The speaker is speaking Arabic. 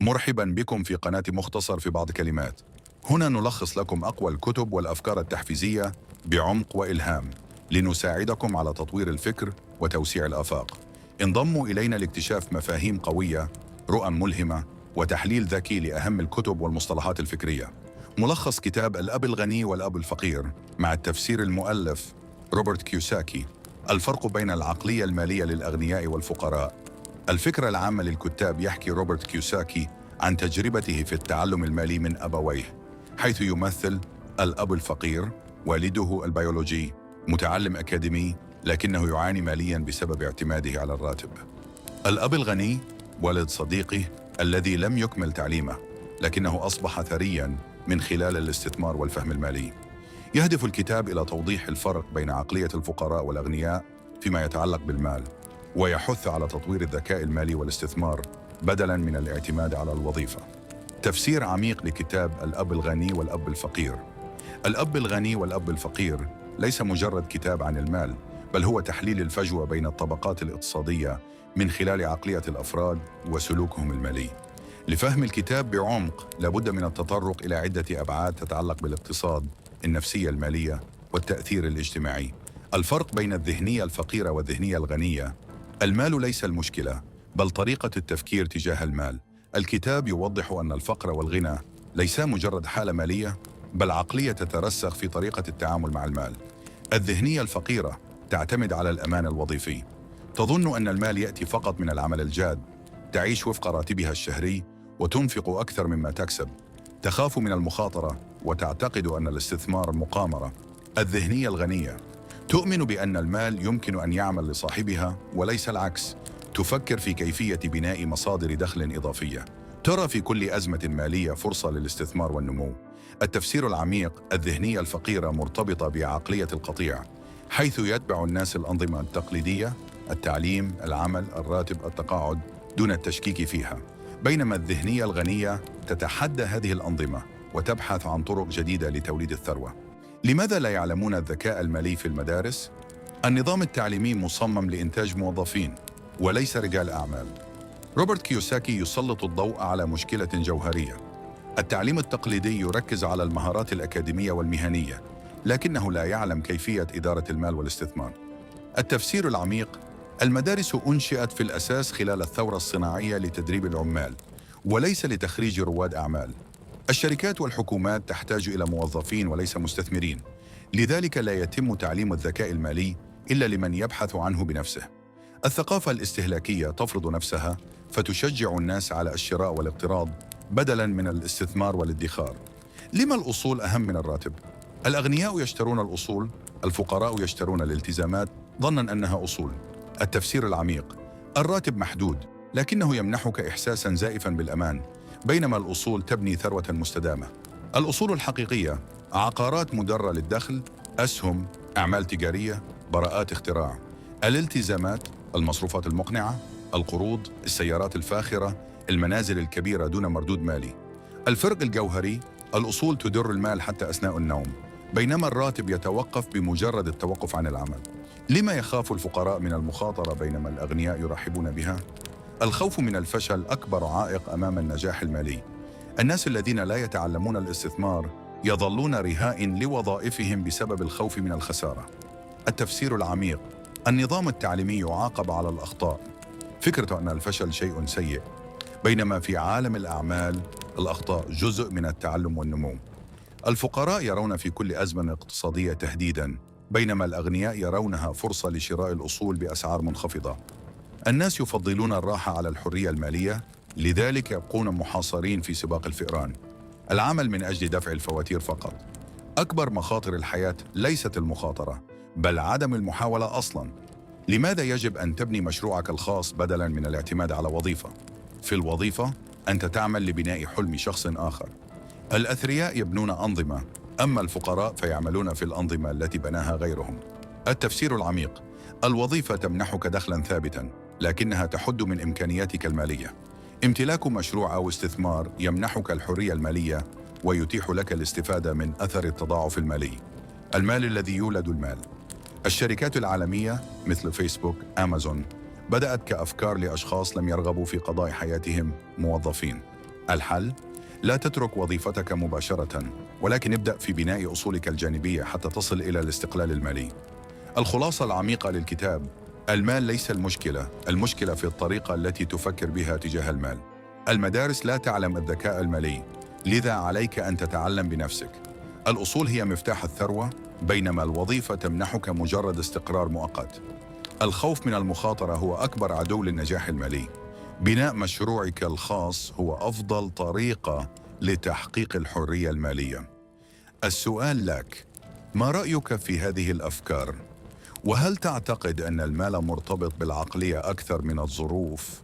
مرحبا بكم في قناة مختصر في بعض كلمات. هنا نلخص لكم أقوى الكتب والأفكار التحفيزية بعمق وإلهام لنساعدكم على تطوير الفكر وتوسيع الآفاق. انضموا إلينا لاكتشاف مفاهيم قوية، رؤى ملهمة، وتحليل ذكي لأهم الكتب والمصطلحات الفكرية. ملخص كتاب الأب الغني والأب الفقير مع التفسير المؤلف روبرت كيوساكي. الفرق بين العقلية المالية للأغنياء والفقراء. الفكرة العامة للكتاب. يحكي روبرت كيوساكي عن تجربته في التعلم المالي من أبويه، حيث يمثل الأب الفقير والده البيولوجي متعلم أكاديمي لكنه يعاني ماليا بسبب اعتماده على الراتب. الأب الغني والد صديقه الذي لم يكمل تعليمه لكنه أصبح ثريا من خلال الاستثمار والفهم المالي. يهدف الكتاب إلى توضيح الفرق بين عقلية الفقراء والأغنياء فيما يتعلق بالمال، ويحث على تطوير الذكاء المالي والاستثمار بدلاً من الاعتماد على الوظيفة. تفسير عميق لكتاب الأب الغني والأب الفقير. الأب الغني والأب الفقير ليس مجرد كتاب عن المال، بل هو تحليل الفجوة بين الطبقات الاقتصادية من خلال عقلية الأفراد وسلوكهم المالي. لفهم الكتاب بعمق لابد من التطرق إلى عدة أبعاد تتعلق بالاقتصاد، النفسية المالية، والتأثير الاجتماعي. الفرق بين الذهنية الفقيرة والذهنية الغنية. المال ليس المشكلة، بل طريقة التفكير تجاه المال. الكتاب يوضح أن الفقر والغنى ليسا مجرد حالة مالية، بل عقلية تترسخ في طريقة التعامل مع المال. الذهنية الفقيرة تعتمد على الأمان الوظيفي، تظن أن المال يأتي فقط من العمل الجاد، تعيش وفق راتبها الشهري وتنفق أكثر مما تكسب، تخاف من المخاطرة وتعتقد أن الاستثمار مقامرة. الذهنية الغنية تؤمن بأن المال يمكن أن يعمل لصاحبها وليس العكس، تفكر في كيفية بناء مصادر دخل إضافية، ترى في كل أزمة مالية فرصة للاستثمار والنمو. التفسير العميق. الذهنية الفقيرة مرتبطة بعقلية القطيع، حيث يتبع الناس الأنظمة التقليدية، التعليم، العمل، الراتب، التقاعد، دون التشكيك فيها، بينما الذهنية الغنية تتحدى هذه الأنظمة وتبحث عن طرق جديدة لتوليد الثروة. لماذا لا يعلمون الذكاء المالي في المدارس؟ النظام التعليمي مصمم لإنتاج موظفين وليس رجال أعمال. روبرت كيوساكي يسلط الضوء على مشكلة جوهرية. التعليم التقليدي يركز على المهارات الأكاديمية والمهنية، لكنه لا يعلم كيفية إدارة المال والاستثمار. التفسير العميق. المدارس أنشئت في الأساس خلال الثورة الصناعية لتدريب العمال وليس لتخريج رواد أعمال. الشركات والحكومات تحتاج إلى موظفين وليس مستثمرين، لذلك لا يتم تعليم الذكاء المالي إلا لمن يبحث عنه بنفسه. الثقافة الاستهلاكية تفرض نفسها، فتشجع الناس على الشراء والاقتراض بدلاً من الاستثمار والادخار. لما الأصول أهم من الراتب؟ الأغنياء يشترون الأصول، الفقراء يشترون الالتزامات ظناً أنها أصول. التفسير العميق. الراتب محدود، لكنه يمنحك إحساساً زائفاً بالأمان، بينما الأصول تبني ثروة مستدامة. الأصول الحقيقية. عقارات مدرة للدخل، أسهم، أعمال تجارية، براءات اختراع. الالتزامات. المصروفات المقنعة، القروض، السيارات الفاخرة، المنازل الكبيرة دون مردود مالي. الفرق الجوهري. الأصول تدر المال حتى أثناء النوم، بينما الراتب يتوقف بمجرد التوقف عن العمل. لما يخاف الفقراء من المخاطرة بينما الأغنياء يرحبون بها؟ الخوف من الفشل أكبر عائق أمام النجاح المالي. الناس الذين لا يتعلمون الاستثمار يظلون رهائن لوظائفهم بسبب الخوف من الخسارة. التفسير العميق. النظام التعليمي يعاقب على الأخطاء، فكرة أن الفشل شيء سيء، بينما في عالم الأعمال الأخطاء جزء من التعلم والنمو. الفقراء يرون في كل أزمة اقتصادية تهديداً، بينما الأغنياء يرونها فرصة لشراء الأصول بأسعار منخفضة. الناس يفضلون الراحة على الحرية المالية، لذلك يبقون محاصرين في سباق الفئران. العمل من أجل دفع الفواتير فقط. أكبر مخاطر الحياة ليست المخاطرة، بل عدم المحاولة أصلاً. لماذا يجب أن تبني مشروعك الخاص بدلاً من الاعتماد على وظيفة؟ في الوظيفة أنت تعمل لبناء حلم شخص آخر. الأثرياء يبنون أنظمة، أما الفقراء فيعملون في الأنظمة التي بناها غيرهم. التفسير العميق. الوظيفة تمنحك دخلاً ثابتاً، لكنها تحد من إمكانياتك المالية. امتلاك مشروع أو استثمار يمنحك الحرية المالية ويتيح لك الاستفادة من أثر التضاعف المالي. المال الذي يولد المال. الشركات العالمية مثل فيسبوك، أمازون بدأت كأفكار لأشخاص لم يرغبوا في قضاء حياتهم موظفين. الحل؟ لا تترك وظيفتك مباشرة، ولكن ابدأ في بناء أصولك الجانبية حتى تصل إلى الاستقلال المالي. الخلاصة العميقة للكتاب: المال ليس المشكلة، المشكلة في الطريقة التي تفكر بها تجاه المال. المدارس لا تعلم الذكاء المالي، لذا عليك أن تتعلم بنفسك. الأصول هي مفتاح الثروة، بينما الوظيفة تمنحك مجرد استقرار مؤقت. الخوف من المخاطرة هو أكبر عدو للنجاح المالي. بناء مشروعك الخاص هو أفضل طريقة لتحقيق الحرية المالية. السؤال لك: ما رأيك في هذه الأفكار؟ وهل تعتقد أن المال مرتبط بالعقلية أكثر من الظروف؟